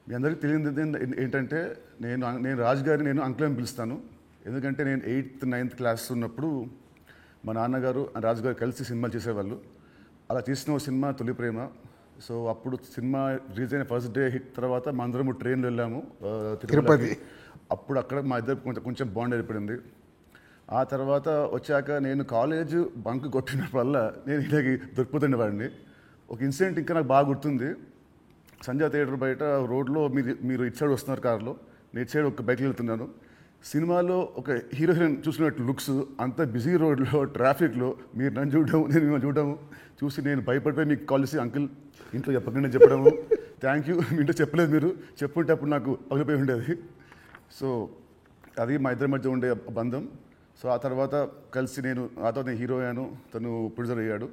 మీ అందరికీ తెలియదు ఏంటంటే నేను రాజు గారిని నేను అంకుల్ అని పిలుస్తాను. ఎందుకంటే నేను 8th 9th క్లాస్ ఉన్నప్పుడు మా నాన్నగారు రాజు గారు కలిసి సినిమాలు చేసేవాళ్ళు. అలా చేసిన ఒక సినిమా తొలి ప్రేమ. సో అప్పుడు సినిమా రిలీజ్ అయిన ఫస్ట్ డే హిట్ తర్వాత మా అందరము ట్రైన్లో వెళ్ళాము తిరుపతి. అప్పుడు అక్కడ మా ఇద్దరు కొంచెం బాండ్ ఏర్పడింది. ఆ తర్వాత వచ్చాక నేను కాలేజ్ బంక్ కొట్టినప్పుడల్లా నేను ఇలాగే దొరికిపోతుండేవాడిని. ఒక ఇన్సిడెంట్ ఇంకా నాకు బాగా గుర్తుంది. సంజయ్ థియేటర్ బయట రోడ్లో మీరు ఇటు సైడ్ వస్తున్నారు కారులో, నేను ఇటు సైడ్ ఒక బైక్లో వెళ్తున్నాను. సినిమాలో ఒక హీరో హీరోయిన్ చూసినట్టు లుక్స్, అంత బిజీ రోడ్లో ట్రాఫిక్లో మీరు నన్ను చూడడం, నేను మిమ్మల్ని చూడడము చూసి నేను భయపడిపోయి మీకు కాల్ చేసి అంకుల్ ఇంట్లో చెప్పకుండా చెప్పడము, థ్యాంక్ యూ మీ ఇంట్లో చెప్పలేదు, మీరు చెప్పుంటే అప్పుడు నాకు పగిలిపోయి ఉండేది. సో అది మా ఇద్దరి మధ్య ఉండే బంధం. సో ఆ తర్వాత కలిసి నేను హీరో అయ్యాను, తను ప్రొడ్యూసర్ అయ్యాడు.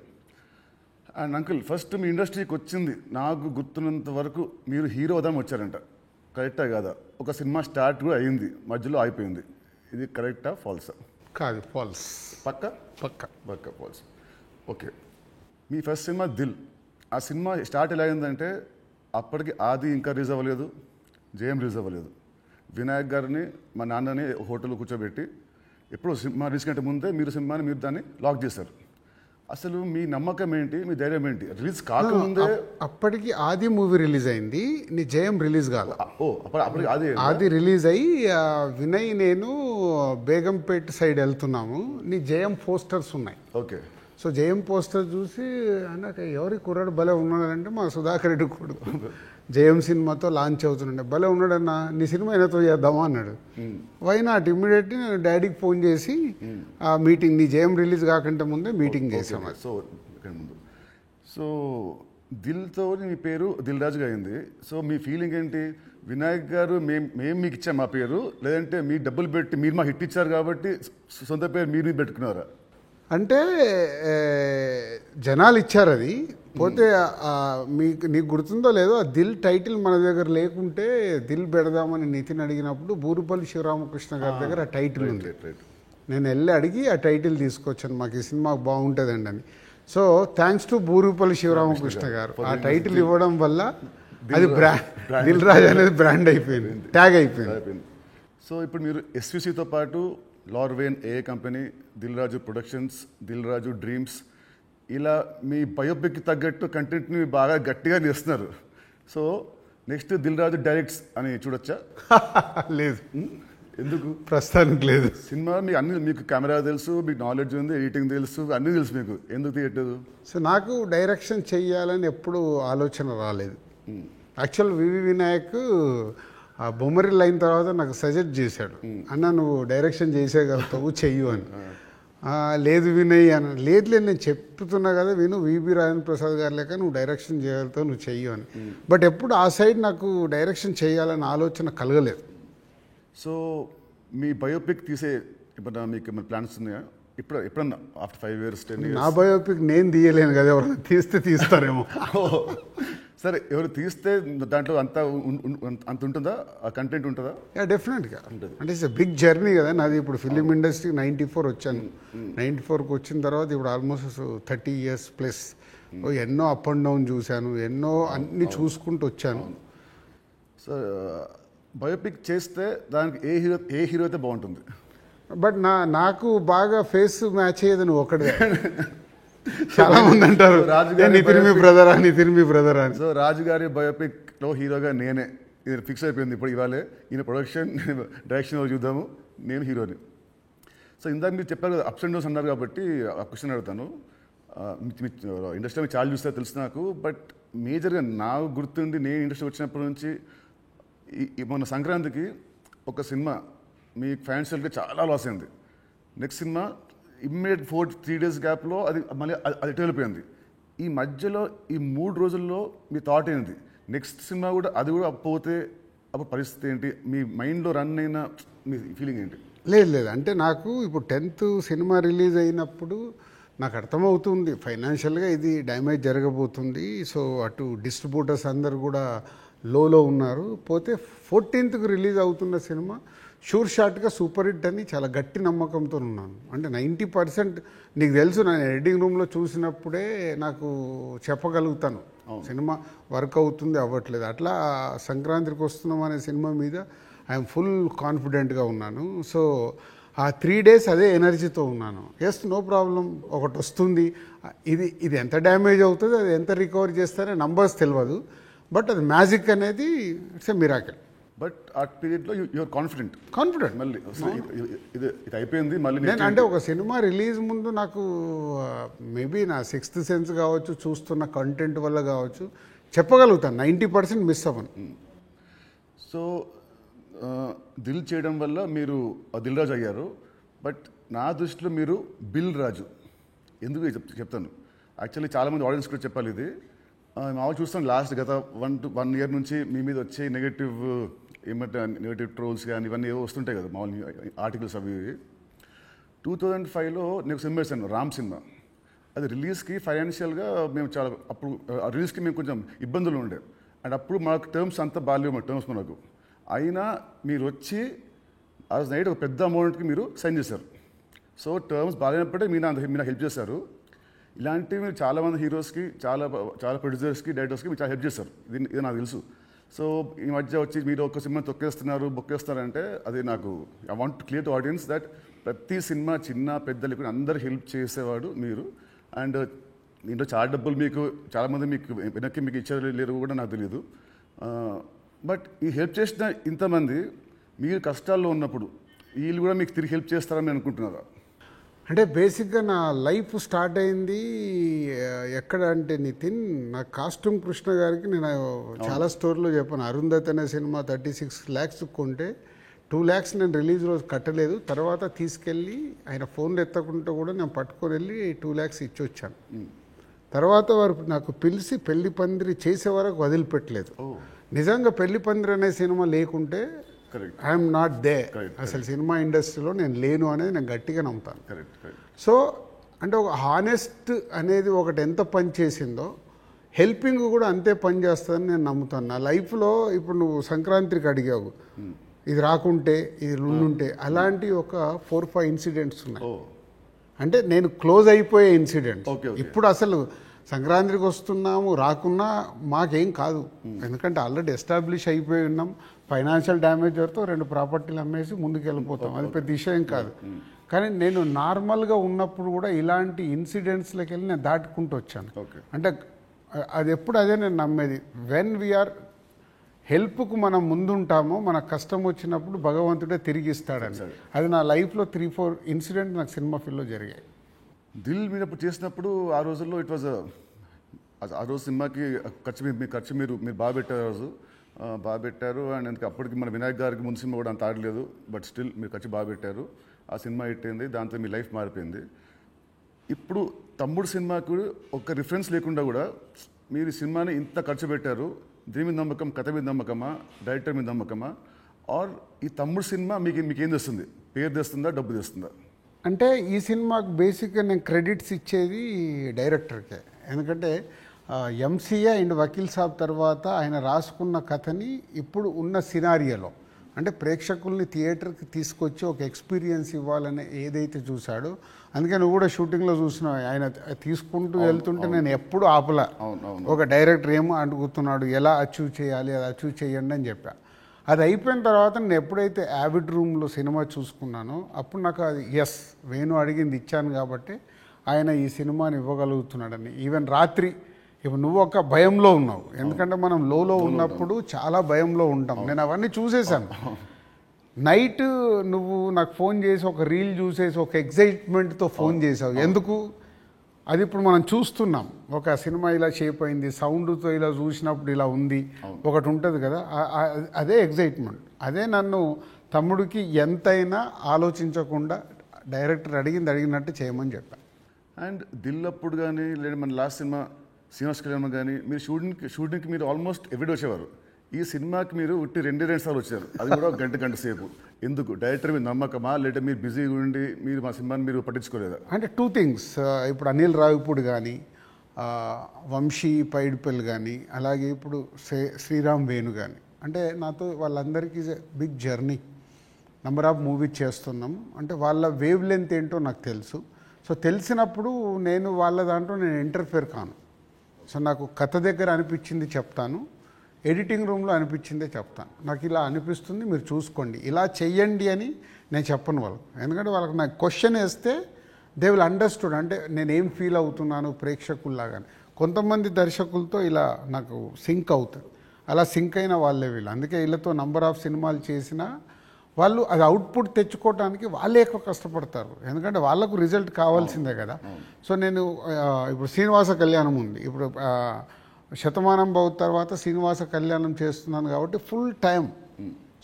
అండ్ అంకుల్ ఫస్ట్ మీ ఇండస్ట్రీకి వచ్చింది నాకు గుర్తున్నంత వరకు మీరు హీరో అవుదామని వచ్చారంట, కరెక్టా కాదా? ఒక సినిమా స్టార్ట్ కూడా అయింది, మధ్యలో అయిపోయింది. ఇది కరెక్టా ఫాల్సా? కాదు, ఫాల్స్. పక్క పక్క పక్క ఫాల్స్. ఓకే, మీ ఫస్ట్ సినిమా దిల్. ఆ సినిమా స్టార్ట్ ఎలా అయిందంటే అప్పటికి ఆది ఇంకా రిలీజ్ అవ్వలేదు, జయం రిలీజ్ అవ్వలేదు. వినాయక్ గారిని మా నాన్నని హోటల్లో కూర్చోబెట్టి ఎప్పుడో సినిమా రిలీజ్ కంటే ముందే మీరు దాన్ని లాక్ చేశారు. అసలు మీ నమ్మకం ఏంటి, మీ ధైర్యం ఏంటి? రిలీజ్ కాకముందే అప్పటికి ఆది మూవీ రిలీజ్ అయింది, నీ జయం రిలీజ్ కాదు. అప్పటికి ఆది రిలీజ్ అయ్యి వినయ్ నేను బేగంపేట సైడ్ వెళ్తున్నాము, నీ జయం పోస్టర్స్ ఉన్నాయి. ఓకే. సో జయం పోస్టర్ చూసి అన్నాక ఎవరి కుర్రాడు భలే ఉన్నాడంటే మా సుధాకర్ రెడ్డి కొడుకు జయం సినిమాతో లాంచ్ అవుతుండే, భలే ఉన్నాడన్నా, నీ సినిమా అయినతో చేద్దామా అన్నాడు. Why not? ఇమ్మీడియట్లీ నేను డాడీకి ఫోన్ చేసి ఆ మీటింగ్, నీ జయం రిలీజ్ కాకంటే ముందే మీటింగ్ చేసాము. సో దిల్తో మీ పేరు దిల్ రాజుగా అయింది. సో మీ ఫీలింగ్ ఏంటి? వినాయక్ గారు మేము మీకు ఇచ్చాం మా పేరు, లేదంటే మీ డబ్బులు పెట్టి మీరు మా హిట్ ఇచ్చారు కాబట్టి సొంత పేరు మీరు పెట్టుకున్నారా? అంటే జనాలు ఇచ్చారు అది. పోతే నీకు గుర్తుందో లేదో, ఆ దిల్ టైటిల్ మన దగ్గర లేకుంటే దిల్ పెడదామని నితిన్ అడిగినప్పుడు బూరుపల్లి శివరామకృష్ణ గారి దగ్గర ఆ టైటిల్ ఉంది. నేను వెళ్ళి అడిగి ఆ టైటిల్ తీసుకొచ్చాను, మాకు ఈ సినిమా బాగుంటుందండి అని. So thanks to Burupalli Sivaramakrishna గారు, ఆ టైటిల్ ఇవ్వడం వల్ల అది దిల్ రాజు అనేది బ్రాండ్ అయిపోయింది, ట్యాగ్ అయిపోయింది. సో ఇప్పుడు మీరు ఎస్విసితో పాటు లార్వేన్ ఏ company, Dil Raju productions, Dil Raju dreams, ఇలా మీ బయోపిక్కి తగ్గట్టు కంటెంట్ని బాగా గట్టిగా చేస్తున్నారు. So next Dil Raju directs అని చూడొచ్చా? లేదు. ఎందుకు? ప్రస్తుతానికి లేదు. సినిమా మీకు కెమెరా తెలుసు, మీకు నాలెడ్జ్ ఉంది, ఎడిటింగ్ తెలుసు, అన్నీ తెలుసు, మీకు ఎందుకు తీయట్లేదు? సో నాకు డైరెక్షన్ చెయ్యాలని ఎప్పుడు ఆలోచన రాలేదు. యాక్చువల్ వివి వినాయక్ ఆ బొమ్మరిల్ అయిన తర్వాత నాకు సజెస్ట్ చేశాడు, అన్న నువ్వు డైరెక్షన్ చేసేయగలుగుతావు, చెయ్యు అని. లేదు వినయ్ అని. లేదు నేను చెప్తున్నా కదా విను, విబి రాజేంద్ర ప్రసాద్ గారు లేక నువ్వు డైరెక్షన్ చేయగలుగుతావు, నువ్వు చెయ్యు అని. బట్ ఎప్పుడు ఆ సైడ్ నాకు డైరెక్షన్ చేయాలని ఆలోచన కలగలేదు. సో మీ బయోపిక్ తీసే ఇప్పుడు మీకు ప్లాన్స్ ఉన్నాయా? ఎప్పుడన్నా ఆఫ్టర్ 5 years 10 years? నా బయోపిక్ నేను తీయలేను కదా, ఎవరైనా తీస్తారేమో. సరే, ఎవరు తీస్తే దాంట్లో అంత ఉంటుందా, ఆ కంటెంట్ ఉంటుందా? డెఫినెట్గా అంటే ఇట్స్ బిగ్ జర్నీ కదా నాది. ఇప్పుడు ఫిలిం ఇండస్ట్రీ 94 వచ్చాను, 94కి వచ్చిన తర్వాత ఇప్పుడు ఆల్మోస్ట్ 30 years ప్లస్. ఎన్నో అప్ అండ్ డౌన్ చూశాను, ఎన్నో అన్ని చూసుకుంటూ వచ్చాను. సో బయోపిక్ చేస్తే దానికి ఏ హీరో అయితే బాగుంటుంది? బట్ నాకు బాగా ఫేస్ మ్యాచ్ అయ్యేది నువ్వు ఒకటే. చాలా మంది అంటారు నితిన్ మీ బ్రదర్ అని. సో రాజు గారి బయోపిక్ లో హీరోగా నేనే, ఇది ఫిక్స్ అయిపోయింది. ఇప్పుడు ఇవాళే ఈయన ప్రొడక్షన్ డైరెక్షన్ చూద్దాము, నేను హీరోని. సో ఇందాక మీరు చెప్పారు కదా అప్స్ అండ్ డౌన్స్ అన్నారు కాబట్టి ఆ క్వశ్చన్ అడుగుతాను. ఇండస్ట్రీలో మీరు చాలా చూస్తే తెలుసు నాకు, బట్ మేజర్గా నాకు గుర్తుండి నేను ఇండస్ట్రీ వచ్చినప్పటి నుంచి మొన్న సంక్రాంతికి ఒక సినిమా మీ ఫైనాన్షియల్గా చాలా లాస్ అయింది. నెక్స్ట్ సినిమా ఇమ్మీడియట్ 3 days గ్యాప్లో అది మళ్ళీ అది వెళ్ళిపోయింది. ఈ మధ్యలో ఈ 3 రోజుల్లో మీ థాట్ ఏంటి? నెక్స్ట్ సినిమా కూడా అది కూడా పోతే అప్పుడు పరిస్థితి ఏంటి? మీ మైండ్లో రన్ అయిన మీ ఫీలింగ్ ఏంటి? లేదు అంటే నాకు ఇప్పుడు 10th సినిమా రిలీజ్ అయినప్పుడు నాకు అర్థమవుతుంది ఫైనాన్షియల్గా ఇది డ్యామేజ్ జరగబోతుంది. సో అటు డిస్ట్రిబ్యూటర్స్ అందరు కూడా లోలో ఉన్నారు. పోతే 14th రిలీజ్ అవుతున్న సినిమా షూర్ షాట్గా సూపర్ హిట్ అని చాలా గట్టి నమ్మకంతో ఉన్నాను. అంటే 90% నీకు తెలుసు, నేను ఎడిటింగ్ రూమ్లో చూసినప్పుడే నాకు చెప్పగలుగుతాను సినిమా వర్క్ అవుతుంది అవ్వట్లేదు. అట్లా సంక్రాంతికి వస్తున్నాం అనే సినిమా మీద ఐఎమ్ ఫుల్ కాన్ఫిడెంట్గా ఉన్నాను. సో ఆ 3 days అదే ఎనర్జీతో ఉన్నాను. ఎస్, నో ప్రాబ్లం, ఒకటి వస్తుంది. ఇది ఎంత డ్యామేజ్ అవుతుంది, అది ఎంత రికవర్ చేస్తారో నంబర్స్ తెలియదు, బట్ అది మ్యాజిక్ అనేది ఇట్స్ ఎ మిరాకిల్. బట్ ఆ పీరియడ్లో యూఆర్ కాన్ఫిడెంట్ మళ్ళీ ఇది అయిపోయింది మళ్ళీ నేను అంటే ఒక సినిమా రిలీజ్ ముందు నాకు మేబీ నా 6th సెన్స్ కావచ్చు, చూస్తున్న కంటెంట్ వల్ల కావచ్చు, చెప్పగలుగుతాను 90% మిస్ అవ్వను. సో దిల్ చేయడం వల్ల మీరు దిల్ రాజు అయ్యారు. బట్ నా దృష్టిలో మీరు బిల్ రాజు. ఎందుకు చెప్తాను. యాక్చువల్లీ చాలామంది ఆడియన్స్ కూడా చెప్పాలి ఇది. మామూలు చూస్తాను లాస్ట్ గత 1 year నుంచి మీ మీద వచ్చే నెగటివ్ ట్రోల్స్ కానీ ఇవన్నీ ఏవో వస్తుంటాయి కదా మామూలు ఆర్టికల్స్ అవి. 2005లో నేను సినిమా వేసాను, రామ్ సినిమా. అది రిలీజ్కి ఫైనాన్షియల్గా మేము చాలా అప్పుడు రిలీజ్కి మేము కొంచెం ఇబ్బందులు ఉండే. అండ్ అప్పుడు మాకు టర్మ్స్ అంతా బాగాలేవు టర్మ్స్ మనకు. అయినా మీరు వచ్చి ఆ నైట్ ఒక పెద్ద అమౌంట్కి మీరు సైన్ చేశారు. సో టర్మ్స్ బాగాలేనప్పుడే మీరు నాకు హెల్ప్ చేశారు. ఇలాంటివి మీరు చాలామంది హీరోస్కి, చాలా ప్రొడ్యూసర్స్కి, డైరెక్టర్స్కి మీరు చాలా హెల్ప్ చేశారు. ఇది నాకు తెలుసు. సో ఈ మధ్య వచ్చి మీరు ఒక సినిమా బొక్కేస్తున్నారంటే అది నాకు I want to clear to audience that ప్రతి సినిమా చిన్న పెద్ద లేకుండా అందరు హెల్ప్ చేసేవాడు మీరు. అండ్ దీంట్లో చాలా డబ్బులు మీకు చాలామంది వెనక్కి మీకు ఇచ్చారు లేరు కూడా నాకు తెలియదు. బట్ ఈ హెల్ప్ చేసిన ఇంతమంది మీరు కష్టాల్లో ఉన్నప్పుడు వీళ్ళు కూడా మీకు తిరిగి హెల్ప్ చేస్తారని అనుకుంటున్నారా? అంటే బేసిక్గా నా లైఫ్ స్టార్ట్ అయింది ఎక్కడ అంటే నితిన్, నా కాస్ట్యూమ్ కృష్ణ గారికి నేను చాలా స్టోరీలో చెప్పాను. అరుంధతి అనే సినిమా 36 lakhs కొంటే 2 lakhs నేను రిలీజ్ రోజు కట్టలేదు. తర్వాత తీసుకెళ్ళి ఆయన ఫోన్లు ఎత్తకుంటే కూడా నేను పట్టుకొని వెళ్ళి 2 lakhs ఇచ్చి వచ్చాను. తర్వాత వారు నాకు పిలిచి పెళ్లి పందిరి చేసే వరకు వదిలిపెట్టలేదు. నిజంగా పెళ్లి పందిరి అనే సినిమా లేకుంటే ఐఎమ్ నాట్ దే. అసలు సినిమా ఇండస్ట్రీలో నేను లేను అనేది నేను గట్టిగా నమ్ముతాను. సో అంటే ఒక హానెస్ట్ అనేది ఒకటి ఎంత పని చేసిందో హెల్పింగ్ కూడా అంతే పని చేస్తుందని నేను నమ్ముతాను. నా లైఫ్లో ఇప్పుడు నువ్వు సంక్రాంతికి అడిగావు, ఇది రాకుంటే ఇది ఉండుంటే, అలాంటి ఒక 4-5 ఇన్సిడెంట్స్ ఉన్నాయి. అంటే నేను క్లోజ్ అయిపోయే ఇన్సిడెంట్స్. ఇప్పుడు అసలు సంక్రాంతికి వస్తున్నాము రాకున్నా మాకేం కాదు, ఎందుకంటే ఆల్రెడీ ఎస్టాబ్లిష్ అయిపోయి ఉన్నాం. ఫైనాన్షియల్ డ్యామేజ్ వరకు 2 ప్రాపర్టీలు అమ్మేసి ముందుకు వెళ్ళిపోతాం, అది పెద్ద విషయం కాదు. కానీ నేను నార్మల్గా ఉన్నప్పుడు కూడా ఇలాంటి ఇన్సిడెంట్స్లోకి వెళ్ళి నేను దాటుకుంటూ వచ్చాను. అంటే అది ఎప్పుడు అదే నేను నమ్మేది, వెన్ వీఆర్ హెల్ప్కు మనం ముందుంటామో మన కష్టం వచ్చినప్పుడు భగవంతుడే తిరిగి ఇస్తాడని. అది నా లైఫ్లో 3-4 ఇన్సిడెంట్ నాకు సినిమా ఫీల్డ్లో జరిగాయి. దిల్ మీద చేసినప్పుడు ఆ రోజుల్లో ఇట్ వాజ్ ఆ రోజు సినిమాకి ఖర్చు మీరు బాగా పెట్టారు. ఆ రోజు బాగా పెట్టారు. అండ్ అప్పటికి మన వినాయక్ గారికి ముందు సినిమా కూడా అంత ఆడలేదు, బట్ స్టిల్ మీరు ఖర్చు బాగా పెట్టారు. ఆ సినిమా హిట్ అయింది, దాంతో మీ లైఫ్ మారిపోయింది. ఇప్పుడు తమ్ముడు సినిమాకు ఒక రిఫరెన్స్ లేకుండా కూడా మీరు సినిమాని ఇంత ఖర్చు పెట్టారు. దీని మీద నమ్మకం, కథ మీద నమ్మకమా, డైరెక్టర్ మీద నమ్మకమా, ఆర్ ఈ తమ్ముడు సినిమా మీకేం తెస్తుంది? పేరు తెస్తుందా, డబ్బు తెస్తుందా? అంటే ఈ సినిమాకు బేసిక్గా నేను క్రెడిట్స్ ఇచ్చేది డైరెక్టర్కే. ఎందుకంటే ఎంసీఏ అండ్ వకీల్ సాబ్ తర్వాత ఆయన రాసుకున్న కథని ఇప్పుడు ఉన్న సినారియోలో అంటే ప్రేక్షకుల్ని థియేటర్కి తీసుకొచ్చి ఒక ఎక్స్పీరియన్స్ ఇవ్వాలని ఏదైతే చూశాడో, అందుకే నువ్వు కూడా షూటింగ్లో చూసినావు, ఆయన తీసుకుంటూ వెళ్తుంటే నేను ఎప్పుడు ఆపలా. ఒక డైరెక్టర్ ఏమో అడుగుతున్నాడు, ఎలా అచీవ్ చేయాలి, అది అచీవ్ చేయండి అని చెప్పా. అది అయిపోయిన తర్వాత నేను ఎప్పుడైతే యాబిడ్ రూమ్లో సినిమా చూసుకున్నానో అప్పుడు నాకు అది ఎస్, వేణు అడిగింది ఇచ్చాను కాబట్టి ఆయన ఈ సినిమాని ఇవ్వగలుగుతున్నాడని. ఈవెన్ రాత్రి ఇప్పుడు నువ్వు ఒక భయంలో ఉన్నావు, ఎందుకంటే మనం లోలో ఉన్నప్పుడు చాలా భయంలో ఉంటాం. నేను అవన్నీ చూసేసాను. నైట్ నువ్వు నాకు ఫోన్ చేసి ఒక రీల్ చూసేసి ఒక ఎగ్జైట్మెంట్తో ఫోన్ చేసావు. ఎందుకు? అది ఇప్పుడు మనం చూస్తున్నాం, ఒక సినిమా ఇలా షేప్ అయింది, సౌండ్తో ఇలా చూసినప్పుడు ఇలా ఉంది, ఒకటి ఉంటుంది కదా, అదే ఎగ్జైట్మెంట్. అదే నన్ను తమ్ముడికి ఎంతైనా ఆలోచించకుండా డైరెక్టర్ అడిగినట్టు చేయమని చెప్పాను. అండ్ దిల్ అప్పుడు కానీ లేదా మన లాస్ట్ సినిమా శ్రీనివాస్ కళ్యాణ్ కానీ మీరు షూటింగ్కి మీరు ఆల్మోస్ట్ ఎవ్రీడే వచ్చేవారు. ఈ సినిమాకి మీరు ఉట్టి 2 సార్లు వచ్చారు, అది కూడా గంట సేపు. ఎందుకు? డైరెక్టర్ మీద నమ్మకమా, లేదా మీరు బిజీగా ఉండి మీరు మా సినిమాని మీరు పట్టించుకోలేదా? అంటే 2 things. ఇప్పుడు అనిల్ రావిపూడి కానీ వంశీ పైడిపల్లి కానీ, అలాగే ఇప్పుడు శ్రీరామ్ వేణు కానీ, అంటే నాతో వాళ్ళందరికీ big journey. Number of movies చేస్తున్నాం, అంటే వాళ్ళ వేవ్ లెంత్ ఏంటో నాకు తెలుసు. సో తెలిసినప్పుడు నేను వాళ్ళ దాంట్లో నేను ఇంటర్ఫేర్ కాను. సో నాకు కథ దగ్గర అనిపించింది చెప్తాను, ఎడిటింగ్ రూమ్లో అనిపించిందే చెప్తాను. నాకు ఇలా అనిపిస్తుంది, మీరు చూసుకోండి, ఇలా చెయ్యండి అని నేను చెప్పను వాళ్ళకు. ఎందుకంటే వాళ్ళకి నాకు క్వశ్చన్ వేస్తే దే విల్ అండర్స్టూడ్, అంటే నేనేం ఫీల్ అవుతున్నాను ప్రేక్షకుల్లాగాని. కొంతమంది దర్శకులతో ఇలా నాకు సింక్ అవుతారు, అలా సింక్ అయిన వాళ్ళే వీళ్ళు. అందుకే వీళ్ళతో నంబర్ ఆఫ్ సినిమాలు చేసినా వాళ్ళు అది అవుట్పుట్ తెచ్చుకోవడానికి వాళ్ళే ఎక్కువ కష్టపడతారు, ఎందుకంటే వాళ్ళకు రిజల్ట్ కావాల్సిందే కదా. సో నేను ఇప్పుడు శ్రీనివాస కళ్యాణం ఉంది, ఇప్పుడు శతమానం భవ తర్వాత శ్రీనివాస కళ్యాణం చేస్తున్నాను కాబట్టి ఫుల్ టైం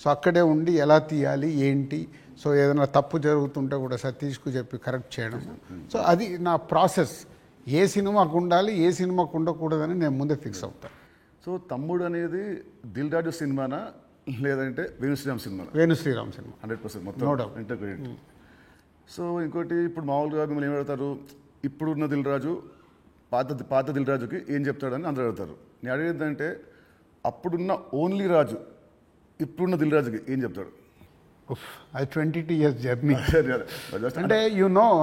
సో అక్కడే ఉండి ఎలా తీయాలి ఏంటి, సో ఏదైనా తప్పు జరుగుతుంటే కూడా సతీష్కు చెప్పి కరెక్ట్ చేయడం. సో అది నా ప్రాసెస్. ఏ సినిమాకు ఉండాలి ఏ సినిమాకు ఉండకూడదని నేను ముందే ఫిక్స్ అవుతాను. సో తమ్ముడు అనేది దిల్ రాజు సినిమానా లేదంటే వేణుశ్రీరామ్ సినిమా? వేణుశ్రీరామ్ సినిమా 100% మొత్తం ఇంటర్గ్రేట్. సో ఇంకోటి, ఇప్పుడు మామూలుగా మిమ్మల్ని ఏం అడుగుతారు, ఇప్పుడున్న దిల్ రాజు పాత దిల్ రాజుకి ఏం చెప్తాడని అందరూ అడుగుతారు. నేను అడిగేదంటే అప్పుడున్న ఓన్లీ రాజు ఇప్పుడున్న దిల్ రాజుకి ఏం చెప్తాడు? అది 22 years జర్నీ. అంటే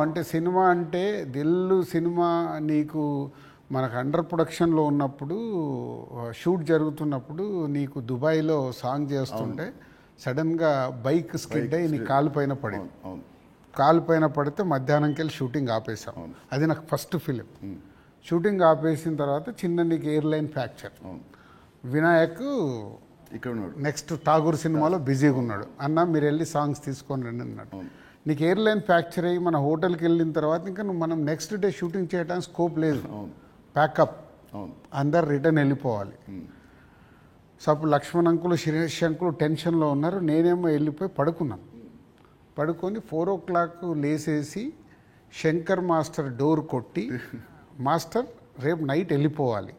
అంటే సినిమా అంటే దిల్లు సినిమా నీకు మనకు అండర్ ప్రొడక్షన్లో ఉన్నప్పుడు, షూట్ జరుగుతున్నప్పుడు నీకు దుబాయ్లో సాంగ్ చేస్తుంటే సడన్గా బైక్ స్కిడ్ అయ్యి నీ కాలు పైన పడింది. కాలు పైన పడితే మధ్యాహ్నంకి వెళ్ళి షూటింగ్ ఆపేసాం. అది నాకు ఫస్ట్ ఫిలిం. షూటింగ్ ఆపేసిన తర్వాత చిన్న నీకు ఎయిర్లైన్ ఫ్రాక్చర్. వినాయక్ ఇక్కడ ఉన్నాడు, నెక్స్ట్ ఠాగూర్ సినిమాలో బిజీగా ఉన్నాడు. అన్న మీరు వెళ్ళి సాంగ్స్ తీసుకొని రండి అన్నాడు. నీకు ఎయిర్లైన్ ఫ్రాక్చర్ అయ్యి మన హోటల్కి వెళ్ళిన తర్వాత ఇంకా మనం నెక్స్ట్ డే షూటింగ్ చేయడానికి స్కోప్ లేదు, ప్యాకప్, అందరు రిటర్న్ వెళ్ళిపోవాలి. సో అప్పుడు లక్ష్మణ్ అంకులు శిరీష్ అంకులు టెన్షన్లో ఉన్నారు, నేనేమో వెళ్ళిపోయి పడుకున్నాను. పడుకొని 4 o'clock లేసేసి శంకర్ మాస్టర్ డోర్ కొట్టి, మాస్టర్ రేపు నైట్ వెళ్ళిపోవాలి,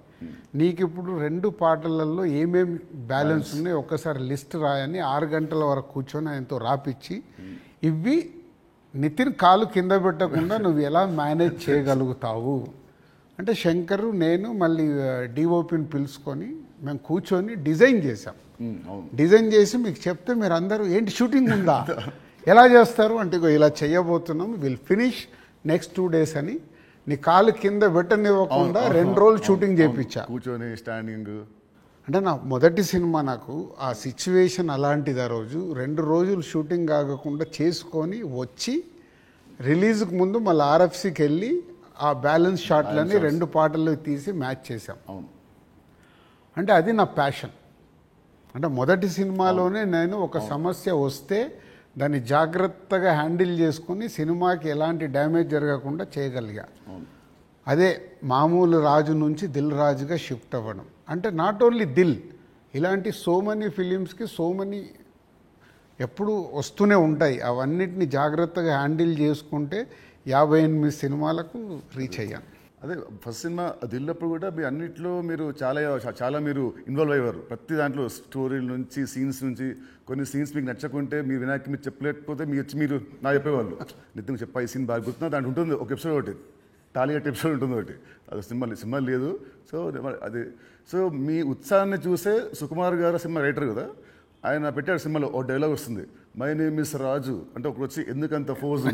నీకు ఇప్పుడు 2 పాటలలో ఏమేమి బ్యాలెన్స్ ఉన్నాయో ఒక్కసారి లిస్ట్ రాయని 6 గంటల వరకు కూర్చొని ఆయనతో రాపిచ్చి, ఇవి నితిన్ కాలు కింద పెట్టకుండా నువ్వు ఎలా మేనేజ్ చేయగలుగుతావు అంటే శంకరు నేను మళ్ళీ డిఓపిని పిలుచుకొని మేము కూర్చొని డిజైన్ చేసాం. డిజైన్ చేసి మీకు చెప్తే మీరు అందరూ ఏంటి షూటింగ్ ఉందా ఎలా చేస్తారు అంటే, ఇలా చేయబోతున్నాం, విల్ ఫినిష్ నెక్స్ట్ 2 days అని నీ కాలు కింద పెట్టనివ్వకుండా 2 రోజులు షూటింగ్ చేయించా కూర్చొని స్టాండింగ్. అంటే నా మొదటి సినిమా, నాకు ఆ సిచ్యువేషన్ అలాంటిది. ఆ రోజు 2 రోజులు షూటింగ్ ఆగకుండా చేసుకొని వచ్చి రిలీజ్కి ముందు మళ్ళీ ఆర్ఎఫ్సికి వెళ్ళి ఆ బ్యాలెన్స్ షాట్లని 2 పాటలు తీసి మ్యాచ్ చేశాం. అంటే అది నా ప్యాషన్. అంటే మొదటి సినిమాలోనే నేను ఒక సమస్య వస్తే దాన్ని జాగ్రత్తగా హ్యాండిల్ చేసుకుని సినిమాకి ఎలాంటి డ్యామేజ్ జరగకుండా చేయగలిగా. అదే మామూలు రాజు నుంచి దిల్ రాజుగా షిఫ్ట్ అవ్వడం. అంటే నాట్ ఓన్లీ దిల్, ఇలాంటి సో మెనీ ఫిలిమ్స్కి సో మెనీ ఎప్పుడు వస్తూనే ఉంటాయి. అవన్నిటిని జాగ్రత్తగా హ్యాండిల్ చేసుకుంటే 58 సినిమాలకు రీచ్ అయ్యాను. అదే ఫస్ట్ సినిమా దిల్లప్పుడు కూడా మీ అన్నింటిలో మీరు చాలా మీరు ఇన్వాల్వ్ అయ్యేవారు. ప్రతి దాంట్లో స్టోరీల నుంచి సీన్స్ నుంచి. కొన్ని సీన్స్ మీకు నచ్చకుంటే మీ వినాయక్ మీరు చెప్పలేకపోతే మీరు నాకు చెప్పేవాళ్ళు, నితిన్ చెప్పా ఈ సీన్ బాగా గుర్తున్నా, దాంట్లో ఉంటుంది ఒక ఎపిసోడ్, ఒకటి టాలీగట్ ఎపిసోడ్ ఉంటుంది ఒకటి, అది సినిమా లేదు. సో అది సో మీ ఉత్సాహాన్ని చూసే సుకుమార్ గారు సినిమా రైటర్ కదా, ఆయన పెట్టాడు సినిమాలో ఓ డైలాగ్ వస్తుంది, మై నేమ్ ఇస్ రాజు అంటే ఒకరు వచ్చి ఎందుకంత ఫోజు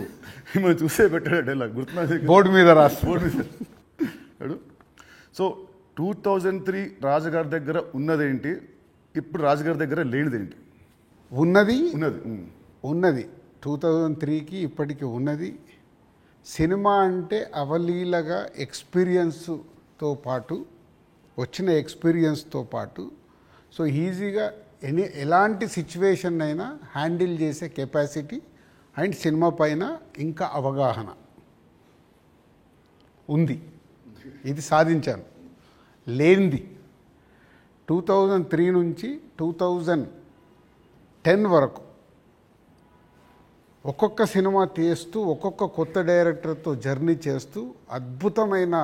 మిమ్మల్ని చూసే పెట్టాడు డైలాగ్, గుర్తున్నా? బోర్డు మీద సో 2003 రాజుగారి దగ్గర ఉన్నదేంటి, ఇప్పుడు రాజుగారి దగ్గర లేనిదేంటి? ఉన్నది 2003కి ఇప్పటికి ఉన్నది. సినిమా అంటే అవలీలగా ఎక్స్పీరియన్స్తో పాటు వచ్చిన ఎక్స్పీరియన్స్తో పాటు సో ఈజీగా ఎలాంటి సిచ్యువేషన్ అయినా హ్యాండిల్ చేసే కెపాసిటీ అండ్ సినిమా పైన ఇంకా అవగాహన ఉంది. ఇది సాధించాను. లేనిది 2003 నుంచి 2010 వరకు ఒక్కొక్క సినిమా తీస్తూ ఒక్కొక్క కొత్త డైరెక్టర్తో జర్నీ చేస్తూ అద్భుతమైన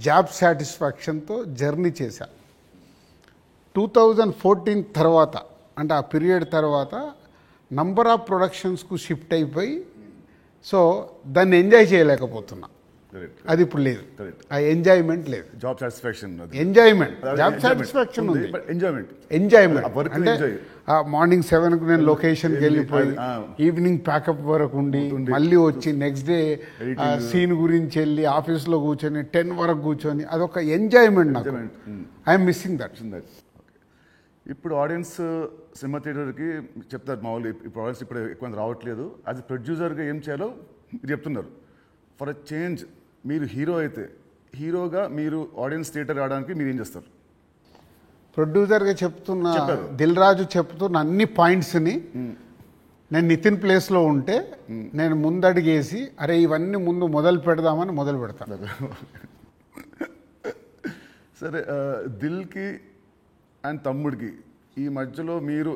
జాబ్ సాటిస్ఫాక్షన్తో జర్నీ చేశా. 2014 తర్వాత అంటే ఆ పీరియడ్ తర్వాత నంబర్ ఆఫ్ ప్రొడక్షన్స్కు షిఫ్ట్ అయిపోయి సో దాన్ని ఎంజాయ్ చేయలేకపోతున్నా. కరెక్ట్ అది ఇప్పుడు లేదు. కరెక్ట్. ఆ ఎంజాయ్మెంట్ లేదు. Job satisfaction enjoyment, job satisfaction ఉంది, ఎంజాయ్మెంట్ అంటే మార్నింగ్ 7కు నేను లొకేషన్కి వెళ్ళిపోయి ఈవినింగ్ ప్యాకప్ వరకు ఉండి మళ్ళీ వచ్చి నెక్స్ట్ డే సీన్ గురించి వెళ్ళి ఆఫీస్లో కూర్చొని 10 వరకు కూర్చొని అదొక ఎంజాయ్మెంట్ నాకు. I'm missing that. ఇప్పుడు ఆడియన్స్ సినిమా థియేటర్కి చెప్తారు మామూలు ఇప్పుడు ఆడియన్స్ ఇప్పుడు ఎక్కువ రావట్లేదు, అది ప్రొడ్యూసర్గా ఏం చేయాలో మీరు చెప్తున్నారు. ఫర్ అ చేంజ్ మీరు హీరో అయితే హీరోగా మీరు ఆడియన్స్ థియేటర్ రావడానికి మీరు ఏం చేస్తారు? ప్రొడ్యూసర్గా చెప్తున్న దిల్ రాజు చెప్తున్న అన్ని పాయింట్స్ని నేను నితిన్ ప్లేస్లో ఉంటే నేను ముందడిగేసి అరే ఇవన్నీ ముందు మొదలు పెడదామని మొదలు పెడతాను. సరే, దిల్కి అండ్ తమ్ముడికి ఈ మధ్యలో మీరు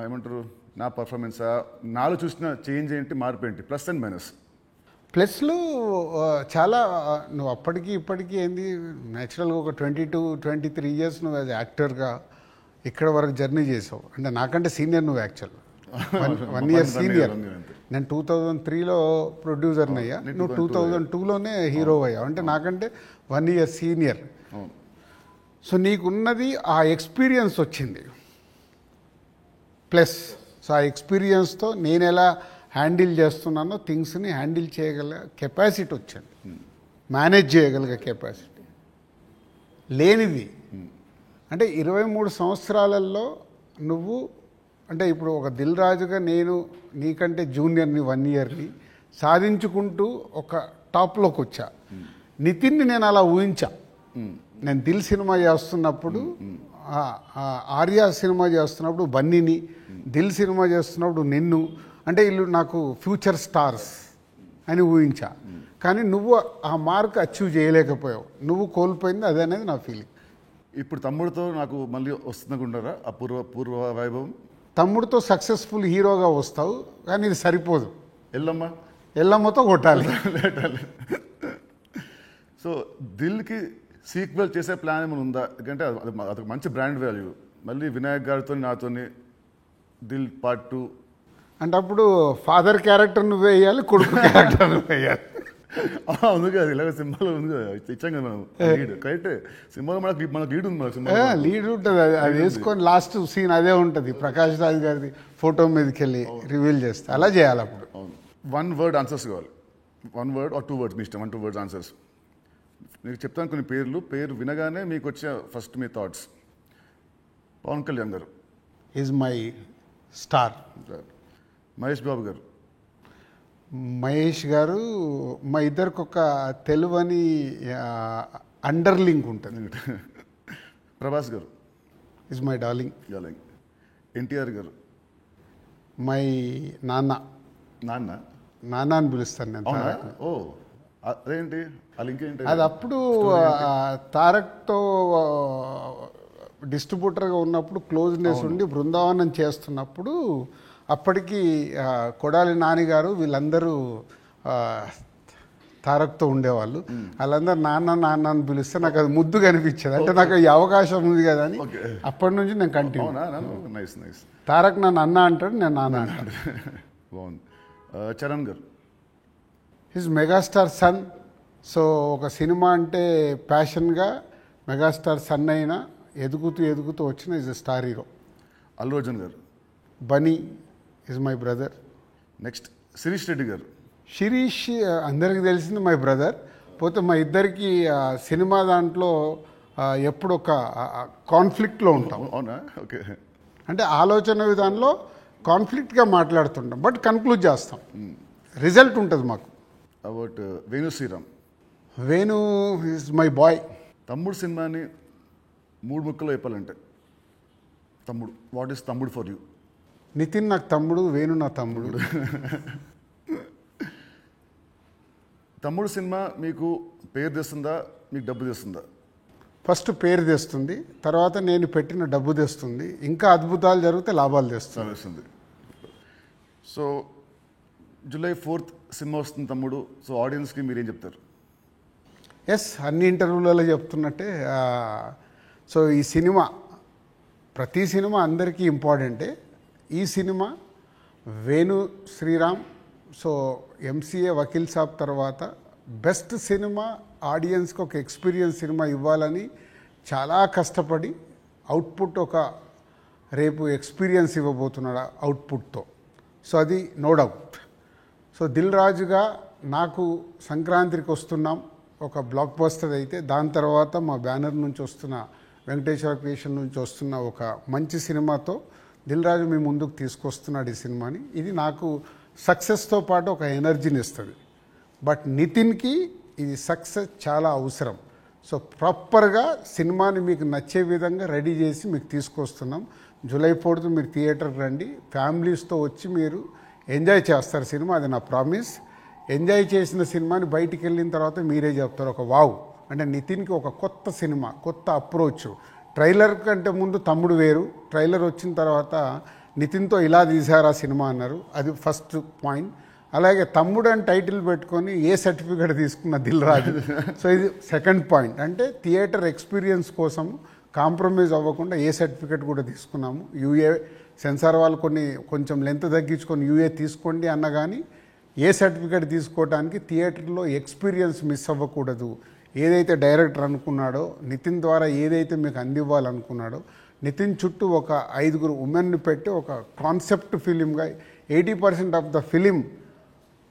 ఏమంటారు నా పర్ఫార్మెన్సా నాలో చూసిన చేంజ్ ఏంటి, మార్పు ఏంటి, ప్లస్ అండ్ మైనస్? ప్లస్లు చాలా, నువ్వు అప్పటికి ఇప్పటికీ ఏంది న్యాచురల్గా ఒక 22-23 ఇయర్స్ నువ్వు యాజ్ యాక్టర్గా ఇక్కడ వరకు జర్నీ చేసావు. అంటే నాకంటే సీనియర్ నువ్వు యాక్చువల్ 1 ఇయర్ సీనియర్. నేను 2003లో ప్రొడ్యూసర్ని అయ్యా, నువ్వు 2002లోనే హీరో అయ్యావు. అంటే నాకంటే 1 ఇయర్ సీనియర్. సో నీకున్నది ఆ ఎక్స్పీరియన్స్ వచ్చింది ప్లస్. సో ఆ ఎక్స్పీరియన్స్తో నేను ఎలా హ్యాండిల్ చేస్తున్నానో థింగ్స్ని హ్యాండిల్ చేయగల కెపాసిటీ వచ్చింది, మేనేజ్ చేయగలిగే కెపాసిటీ లేనిది. అంటే 23 సంవత్సరాలలో నువ్వు అంటే ఇప్పుడు ఒక దిల్ రాజుగా నేను నీకంటే జూనియర్ని 1 ఇయర్ని సాధించుకుంటూ ఒక టాప్లోకి వచ్చా. నితిన్ని నేను అలా ఊహించా. నేను దిల్ సినిమా చేస్తున్నప్పుడు, ఆర్యా సినిమా చేస్తున్నప్పుడు బన్నీని, దిల్ సినిమా చేస్తున్నప్పుడు నిన్ను, అంటే వీళ్ళు నాకు ఫ్యూచర్ స్టార్స్ అని ఊహించా. కానీ నువ్వు ఆ మార్క్ అచీవ్ చేయలేకపోయావు, నువ్వు కోల్పోయింది అదే అనేది నా ఫీలింగ్. ఇప్పుడు తమ్ముడితో నాకు మళ్ళీ వస్తుందనుకుంటారా ఆ పూర్వ వైభవం? తమ్ముడితో సక్సెస్ఫుల్ హీరోగా వస్తావు, కానీ ఇది సరిపోదు. ఎల్లమ్మతో కొట్టాలి. సో దిల్కి సీక్వెల్ చేసే ప్లాన్ ఏమైనా ఉందా? ఎందుకంటే అదొక మంచి బ్రాండ్ వాల్యూ. మళ్ళీ వినాయక్ గారితో నాతోని దిల్ పార్ట్ 2 అంటే అప్పుడు ఫాదర్ క్యారెక్టర్ నువ్వు వేయాలి, కొడుకు క్యారెక్టర్ నువ్వు వేయాలి. ఉంది కదా, ఇలాగ సినిమాలో ఉంది కదా, ఇచ్చాం కదా మనం లీడ్. కరెక్ట్, సినిమాలో మనకు లీడ్ ఉంది, లీడ్ ఉంటుంది. అది వేసుకొని లాస్ట్ సీన్ అదే ఉంటుంది, ప్రకాష్ రాజ్ గారిది ఫోటో మీదకి వెళ్ళి రివీల్ చేస్తే అలా చేయాలి. అప్పుడు 1 word ఆన్సర్స్ కావాలి. 1 word or 2 words మీ ఇష్టం. 1-2 words ఆన్సర్స్. మీకు చెప్తాను కొన్ని పేరు వినగానే మీకు వచ్చే ఫస్ట్ మీ థాట్స్. పవన్ కళ్యాణ్ గారు is my star. Mahesh Babu గారు. మహేష్ గారు మా ఇద్దరికి ఒక తెలువని అండర్లింక్ ఉంటుంది. ప్రభాస్ గారు ఈజ్ మై డార్లింగ్. ఎన్టీఆర్ గారు మై నాన్న. నాన్న అని పిలుస్తాను నేను. ఓ అదేంటి ఆ లింక్ ఏంటి? అది అప్పుడు తారక్తో డిస్ట్రిబ్యూటర్గా ఉన్నప్పుడు క్లోజ్నెస్ ఉండి బృందావనం చేస్తున్నప్పుడు అప్పటికి కొడాలి నానిగారు వీళ్ళందరూ తారక్తో ఉండేవాళ్ళు. వాళ్ళందరూ నాన్న నాన్న అని పిలిస్తే నాకు అది ముద్దుగా అనిపించేది. అంటే నాకు ఈ అవకాశం ఉంది కదా అని అప్పటి నుంచి నేను కంటిన్యూ. తారక్ నన్ను అన్న అంటాడు, నేను నాన్న అంటాడు. బాగుంది. Charan garu his megastar son. So ఒక సినిమా అంటే ప్యాషన్గా మెగాస్టార్ సన్ అయినా ఎదుగుతూ వచ్చిన is a star hero. Allu Arjun garu. Bunny is my brother. Next Sirish Reddy garu. Sirish అందరికీ తెలిసింది మై బ్రదర్. పోతే మా ఇద్దరికి సినిమా దాంట్లో ఎప్పుడు ఒక కాన్ఫ్లిక్ట్లో ఉంటాం. అవునా? ఓకే. అంటే ఆలోచన విధానంలో కాన్ఫ్లిక్ట్గా మాట్లాడుతుంటాం, బట్ కన్క్లూడ్ చేస్తాం, రిజల్ట్ ఉంటుంది మాకు. About Venu Sriram. Venu is my boy. Thammudu సినిమాని 3 ముక్కల్లో చెప్పాలంటే Thammudu, what is Thammudu for you? Nithin నాకు తమ్ముడు, వేణు నా తమ్ముడు. తమ్ముడు సినిమా మీకు పేరు తెస్తుందా, మీకు డబ్బు తెస్తుందా? ఫస్ట్ పేరు తెస్తుంది, తర్వాత నేను పెట్టిన డబ్బు తెస్తుంది, ఇంకా అద్భుతాలు జరిగితే లాభాలు తెస్తుంది. సో July 4th సినిమా వస్తుంది తమ్ముడు. సో ఆడియన్స్కి మీరేం చెప్తారు? ఎస్, అన్ని ఇంటర్వ్యూలలో చెప్తున్నట్టే. సో ఈ సినిమా, ప్రతి సినిమా అందరికీ ఇంపార్టెంటే. ఈ సినిమా వేణు శ్రీరామ్ సో ఎంసీఏ వకీల్ సాబ్ తర్వాత బెస్ట్ సినిమా ఆడియన్స్కి ఒక ఎక్స్పీరియన్స్ సినిమా ఇవ్వాలని చాలా కష్టపడి అవుట్పుట్ ఒక రేపు ఎక్స్పీరియన్స్ ఇవ్వబోతున్నాడు అవుట్పుట్తో. సో అది నో డౌట్. సో దిల్ రాజుగా నాకు సంక్రాంతికి వస్తున్నాం ఒక బ్లాక్ బస్టర్ అయితే, దాని తర్వాత మా బ్యానర్ నుంచి వస్తున్న వెంకటేశ్వర క్రియేషన్ నుంచి వస్తున్న ఒక మంచి సినిమాతో దిల్ రాజు మీ ముందుకు తీసుకొస్తున్నాడు ఈ సినిమాని. ఇది నాకు సక్సెస్తో పాటు ఒక ఎనర్జీని ఇస్తుంది. బట్ నితిన్కి ఇది సక్సెస్ చాలా అవసరం. సో ప్రాపర్గా సినిమాని మీకు నచ్చే విధంగా రెడీ చేసి మీకు తీసుకొస్తున్నాం. జూలై 4th మీరు థియేటర్కి రండి, ఫ్యామిలీస్తో వచ్చి మీరు ఎంజాయ్ చేస్తారు సినిమా, అది నా ప్రామిస్. ఎంజాయ్ చేసిన సినిమాని బయటికి వెళ్ళిన తర్వాత మీరే చెప్తారు ఒక వావ్ అంటే నితిన్కి ఒక కొత్త సినిమా, కొత్త అప్రోచ్. ట్రైలర్ కంటే ముందు తమ్ముడు వేరు, ట్రైలర్ వచ్చిన తర్వాత నితిన్తో ఇలా తీశారు ఆ సినిమా అన్నారు, అది ఫస్ట్ పాయింట్. అలాగే తమ్ముడు అని టైటిల్ పెట్టుకొని ఏ సర్టిఫికేట్ తీసుకున్న దిల్ రాజు. సో ఇది సెకండ్ పాయింట్. అంటే థియేటర్ ఎక్స్పీరియన్స్ కోసం కాంప్రమైజ్ అవ్వకుండా ఏ సర్టిఫికేట్ కూడా తీసుకున్నాము. యూఏ సెన్సార్ వాళ్ళు కొంచెం లెంత్ తగ్గించుకొని యూఏ తీసుకోండి అన్న కానీ ఏ సర్టిఫికేట్ తీసుకోవడానికి థియేటర్లో ఎక్స్పీరియన్స్ మిస్ అవ్వకూడదు. ఏదైతే డైరెక్టర్ అనుకున్నాడో, నితిన్ ద్వారా ఏదైతే మీకు అందివ్వాలనుకున్నాడో, నితిన్ చుట్టూ ఒక 5 ఉమెన్ని పెట్టి ఒక కాన్సెప్ట్ ఫిలింగా 80% ఆఫ్ ద ఫిలిం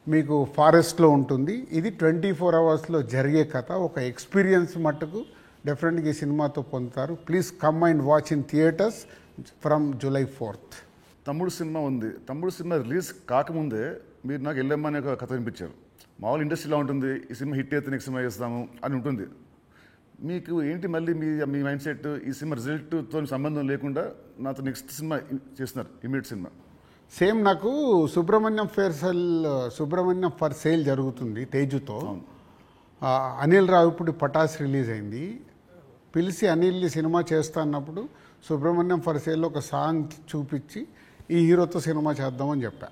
మీకు ఫారెస్ట్లో ఉంటుంది. ఇది 24 అవర్స్లో జరిగే కథ. ఒక ఎక్స్పీరియన్స్ మట్టుకు డెఫినెట్గా ఈ సినిమాతో పొందుతారు. Please come and watch in theatres from July 4th. తమ్ముడు సినిమా ఉంది. తమ్ముడు సినిమా రిలీజ్ కాకముందే మీరు నాకు ఎల్లమ్మ అనే ఒక కథ వినిపించారు. మామూలు ఇండస్ట్రీలో ఉంటుంది, ఈ సినిమా హిట్ అయితే నెక్స్ట్ సినిమా చేస్తాము అని ఉంటుంది. మీకు ఏంటి మళ్ళీ మీ మైండ్ సెట్ ఈ సినిమా రిజల్ట్తో సంబంధం లేకుండా నాతో నెక్స్ట్ సినిమా చేస్తున్నారు, ఇమీడియట్ సినిమా? సేమ్ నాకు సుబ్రహ్మణ్యం ఫర్ సేల్ జరుగుతుంది తేజుతో. అనిల్ రావిపూడి పటాస్ రిలీజ్ అయింది. పిలిచి అనిల్ సినిమా చేస్తా అన్నప్పుడు సుబ్రహ్మణ్యం ఫర్ సేల్లో ఒక సాంగ్ చూపించి ఈ హీరోతో సినిమా చేద్దామని చెప్పా.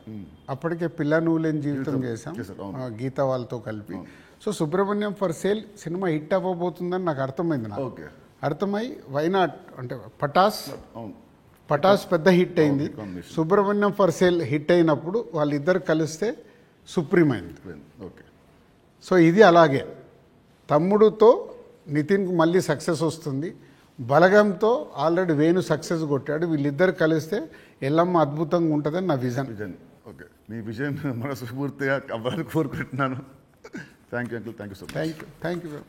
అప్పటికే పిల్ల నువ్వు లేని జీవితం చేశాం గీత వాళ్ళతో కలిపి. సో సుబ్రహ్మణ్యం ఫర్ సేల్ సినిమా హిట్ అవ్వబోతుందని నాకు అర్థమైంది. నాకు అర్థమై వైనాట్ అంటే పటాస్ పెద్ద హిట్ అయింది. సుబ్రహ్మణ్యం ఫర్ సేల్ హిట్ అయినప్పుడు వాళ్ళిద్దరు కలిస్తే సుప్రీం అయింది. సో ఇది అలాగే తమ్ముడుతో నితిన్కు మళ్ళీ సక్సెస్ వస్తుంది. బలగంతో ఆల్రెడీ వేణు సక్సెస్ కొట్టాడు. వీళ్ళిద్దరు కలిస్తే ఎల్లమ్మ అద్భుతంగా ఉంటుందని నా విజన్. ఓకే, మీ విజన్ మనస్ఫూర్తిగా అవ్వాలని కోరుకుంటున్నాను. Thank you uncle, thank you so much. Thank you.